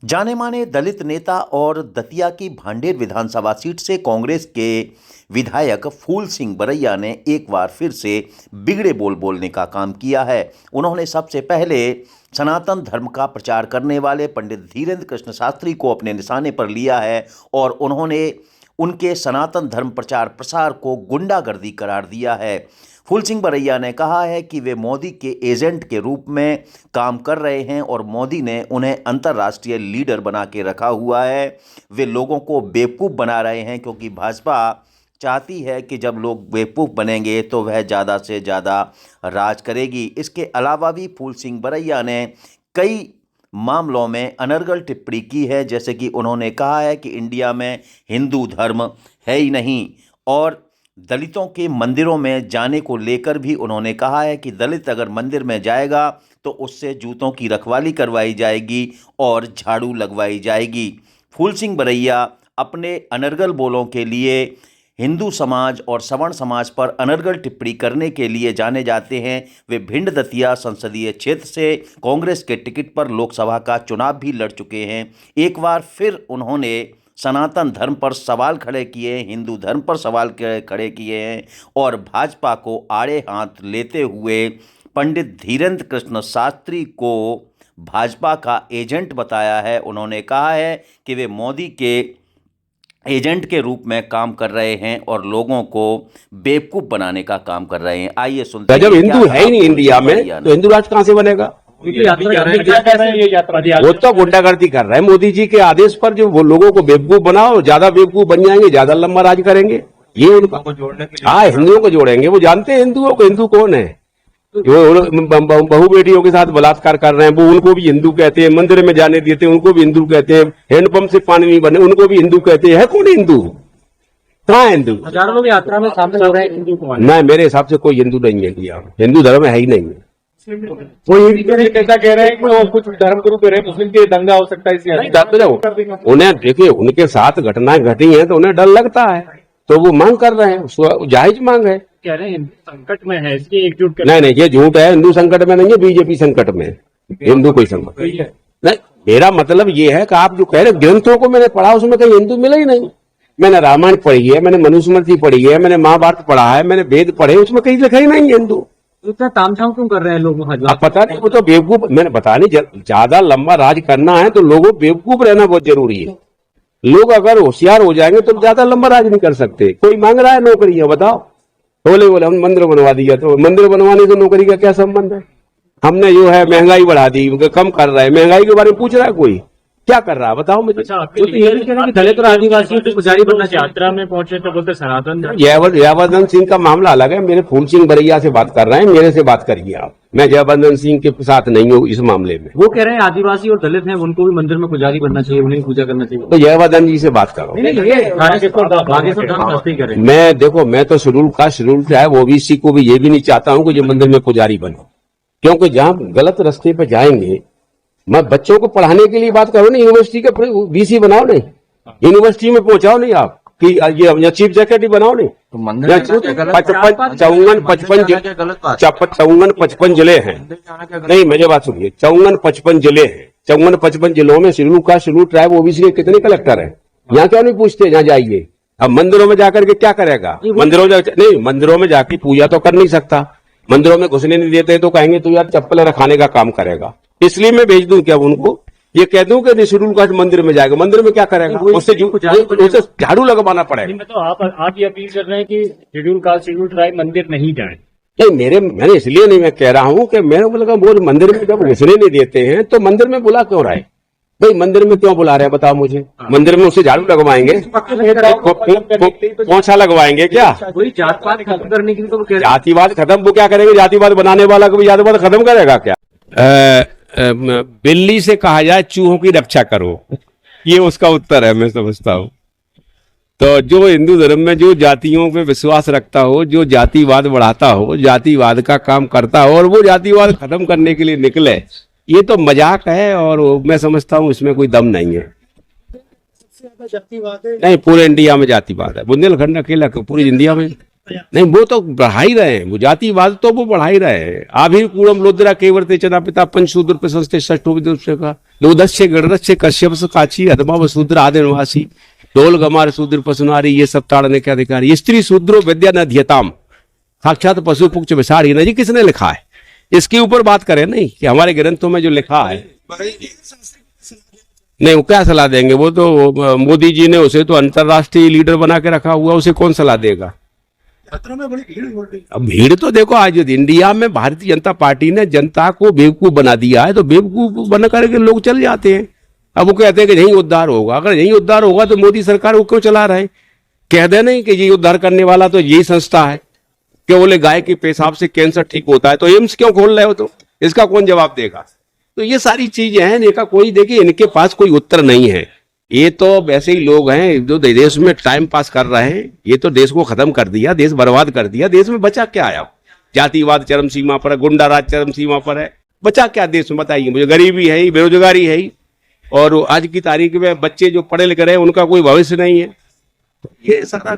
जाने माने दलित नेता और दतिया की भांडेर विधानसभा सीट से कांग्रेस के विधायक फूल सिंह बरैया ने एक बार फिर से बिगड़े बोल बोलने का काम किया है। उन्होंने सबसे पहले सनातन धर्म का प्रचार करने वाले पंडित धीरेन्द्र कृष्ण शास्त्री को अपने निशाने पर लिया है और उन्होंने उनके सनातन धर्म प्रचार प्रसार को गुंडागर्दी करार दिया है। फूल सिंह बरैया ने कहा है कि वे मोदी के एजेंट के रूप में काम कर रहे हैं और मोदी ने उन्हें अंतर्राष्ट्रीय लीडर बना के रखा हुआ है। वे लोगों को बेवकूफ़ बना रहे हैं क्योंकि भाजपा चाहती है कि जब लोग बेवकूफ़ बनेंगे तो वह ज़्यादा से ज़्यादा राज करेगी। इसके अलावा भी फूल सिंह बरैया ने कई मामलों में अनर्गल टिप्पणी की है, जैसे कि उन्होंने कहा है कि इंडिया में हिंदू धर्म है ही नहीं और दलितों के मंदिरों में जाने को लेकर भी उन्होंने कहा है कि दलित अगर मंदिर में जाएगा तो उससे जूतों की रखवाली करवाई जाएगी और झाड़ू लगवाई जाएगी। फूल सिंह बरैया अपने अनर्गल बोलों के लिए हिंदू समाज और सवर्ण समाज पर अनर्गल टिप्पणी करने के लिए जाने जाते हैं। वे भिंड दतिया संसदीय क्षेत्र से कांग्रेस के टिकट पर लोकसभा का चुनाव भी लड़ चुके हैं। एक बार फिर उन्होंने सनातन धर्म पर सवाल खड़े किए, हिंदू धर्म पर सवाल खड़े किए हैं और भाजपा को आड़े हाथ लेते हुए पंडित धीरेन्द्र कृष्ण शास्त्री को भाजपा का एजेंट बताया है। उन्होंने कहा है कि वे मोदी के एजेंट के रूप में काम कर रहे हैं और लोगों को बेवकूफ़ बनाने का काम कर रहे हैं। आइए सुनते हैं। जब हिंदू है ही नहीं इंडिया में तो हिंदू राष्ट्र कहाँ से बनेगा? वो तो गुंडागर्दी कर रहे हैं। मोदी जी के आदेश पर जो वो लोगों को बेवकूफ बनाओ, ज्यादा बेवकूफ बन जाएंगे, ज्यादा लंबा राज करेंगे। ये उनका हाँ, हिंदुओं को जोड़ेंगे। वो जानते हैं हिंदुओं को, हिंदू कौन है। जो बहू बेटियों के साथ बलात्कार कर रहे हैं वो उनको भी हिंदू कहते हैं, मंदिर में जाने देते हैं उनको भी हिंदू कहते हैं, हैंडपंप से पानी नहीं बने उनको भी हिंदू कहते हैं। है कौन हिंदू? कहाँ हिंदू? हजारों लोग यात्रा में शामिल हो रहे हैं, हिंदू कौन? नहीं, मेरे हिसाब से कोई हिंदू नहीं है इंडिया। हिंदू धर्म है ही नहीं है। वो ऐसा कह रहे हैं कि वो कुछ धर्म गुरु कह रहे हैं मुस्लिम के दंगा हो सकता है इसलिए उन्हें देखिए, उनके साथ घटनाएं घटी हैं तो उन्हें डर लगता है, तो वो मांग कर रहे हैं, जायज मांग है। कह रहे हैं हिंदू संकट में है, इसलिए एकजुट कर। नहीं, ये झूठ है। हिंदू संकट में नहीं है, बीजेपी संकट में है। हिंदू कोई संकट नहीं। मेरा मतलब ये है कि आप जो कह रहे ग्रंथों को मैंने पढ़ा, उसमें कहीं हिंदू मिला ही नहीं। मैंने रामायण पढ़ी है, मैंने मनुस्मृति पढ़ी है, मैंने महाभारत पढ़ा है, मैंने वेद पढ़े, उसमें कहीं लिखा ही नहीं है हिंदू। इतना तामझाम क्यों कर रहे हैं लोग? अब पता नहीं, वो तो बेवकूफ। मैंने बता नहीं, ज्यादा लंबा राज करना है तो लोगों बेवकूफ रहना बहुत जरूरी है। लोग अगर होशियार हो जाएंगे तो ज्यादा लंबा राज नहीं कर सकते। कोई मांग रहा है नौकरियां, बताओ। बोले हम मंदिर बनवा दिया, तो मंदिर बनवाने से नौकरी का क्या संबंध है? हमने जो है महंगाई बढ़ा दी, कम कर रहा है। महंगाई के बारे में पूछ रहा है कोई? क्या कर रहा है बताओ मुझे। दलित और आदिवासियों को पुजारी बनना चाहिए। यात्रा में पहुंचे तो बोलते सनातन। जयवर्धन सिंह का मामला अलग है। मेरे फूल सिंह बरैया से बात कर रहे हैं, मेरे से बात करिए आप। मैं जयवर्धन सिंह के साथ नहीं हूँ इस मामले में। वो कह रहे हैं आदिवासी और दलित हैं, उनको भी मंदिर में पुजारी बनना चाहिए, उन्हें पूजा करना चाहिए। तो जयवर्धन जी से बात करो। मैं देखो, मैं तो schedule caste, schedule tribe, OBC को भी ये भी नहीं चाहता हूँ कि जो मंदिर में पुजारी बने, क्योंकि जहाँ गलत रास्ते पे जाएंगे। मैं बच्चों को पढ़ाने के लिए बात करो ना, यूनिवर्सिटी के बीसी बनाओ नहीं, यूनिवर्सिटी में पहुंचाओ नहीं आप कि ये चीफ सेक्रेटरी बनाओ नहीं। तो 54 जिले हैं। नहीं, मेरी बात सुनिए, 54 जिले हैं। 54 जिलों में schedule caste, schedule tribe, OBC के कितने कलेक्टर हैं? यहाँ क्यों नहीं पूछते? जहाँ जाइए। अब मंदिरों में जाकर के क्या करेगा? मंदिरों में जाके पूजा तो कर नहीं सकता। मंदिरों में घुसने नहीं देते तो कहेंगे तो यार चप्पल रखाने का काम करेगा। इसलिए मैं भेज दूं क्या उनको? ये कह दूं कि शेड्यूल कास्ट मंदिर में जाएगा, मंदिर में क्या करेगा? उससे झाड़ू लगवाना पड़ेगा। तो आप ये अपील कर रहे हैं कि शेड्यूल कास्ट, शेड्यूल ट्राइब मंदिर नहीं जाए? नहीं, मैंने इसलिए नहीं, मैं कह रहा हूं कि मेरे को लगा वो मंदिर में जब घुसने नहीं देते हैं तो मंदिर में बुला क्यों रहे भाई? मंदिर में क्यों बुला रहे हैं बताओ मुझे? मंदिर में उसे झाड़ू लगवाएंगे, पोछा लगवाएंगे क्या? वही जातिवाद खत्म करने के लिए। जातिवाद खत्म वो क्या करेंगे? जातिवाद बनाने वाला कभी जातिवाद खत्म करेगा क्या? बिल्ली से कहा जाए चूहों की रक्षा करो, ये उसका उत्तर है, मैं समझता हूँ। तो जो हिंदू धर्म में जो जातियों पे विश्वास रखता हो, जो जातिवाद बढ़ाता हो, जातिवाद का काम करता हो और वो जातिवाद खत्म करने के लिए निकले, ये तो मजाक है और मैं समझता हूँ इसमें कोई दम नहीं है। नहीं, पूरे इंडिया में जातिवाद है। बुंदेलखंड अकेला पूरी इंडिया में नहीं। वो तो बढ़ा ही रहे हैं, वो जातिवाद तो वो बढ़ा ही रहे हैं। आभि कूड़म लोद्रा केवर्ते चना पिता पंचशूद्र प्रशस्ते षष्ठो विदुषे का लोदस्य गणरस्य कश्यप काची अधमा वसूद्र आदि निवासी डोल गमार शूद्र पशुनारी ये सब ताड़ने के अधिकारी स्त्री शूद्रो विद्या न ध्यताम साक्षात पशु पुक्ष विसारी न जी किसने लिखा है इसके ऊपर बात करें नहीं कि हमारे ग्रंथों में जो लिखा है नहीं वो क्या सलाह देंगे वो तो मोदी जी ने उसे तो अंतरराष्ट्रीय लीडर बना के रखा हुआ उसे कौन सलाह देगा। अब भीड़ तो देखो आज इंडिया में भारतीय जनता पार्टी ने जनता को बेवकूफ बना दिया है तो बेवकूफ बना करके लोग चल जाते हैं। अब वो कहते हैं कि यही उद्धार होगा अगर यही उद्धार होगा तो मोदी सरकार वो क्यों चला रहे कह दे नहीं कि ये उद्धार करने वाला तो यही संस्था है कि बोले गाय के पेशाब से कैंसर ठीक होता है तो एम्स क्यों खोल रहे हो तो इसका कौन जवाब देगा। तो ये सारी चीजें हैं इनका कोई देखिए इनके पास कोई उत्तर नहीं है। ये तो वैसे ही लोग हैं जो देश में टाइम पास कर रहे हैं ये तो देश को खत्म कर दिया देश बर्बाद कर दिया देश में बचा क्या आया जातिवाद चरम सीमा पर है गुंडा राज चरम सीमा पर है बचा क्या देश में बताइए मुझे गरीबी है ही बेरोजगारी है ही और आज की तारीख में बच्चे जो पढ़े लिखे रहे हैं उनका कोई भविष्य नहीं है। ये सारा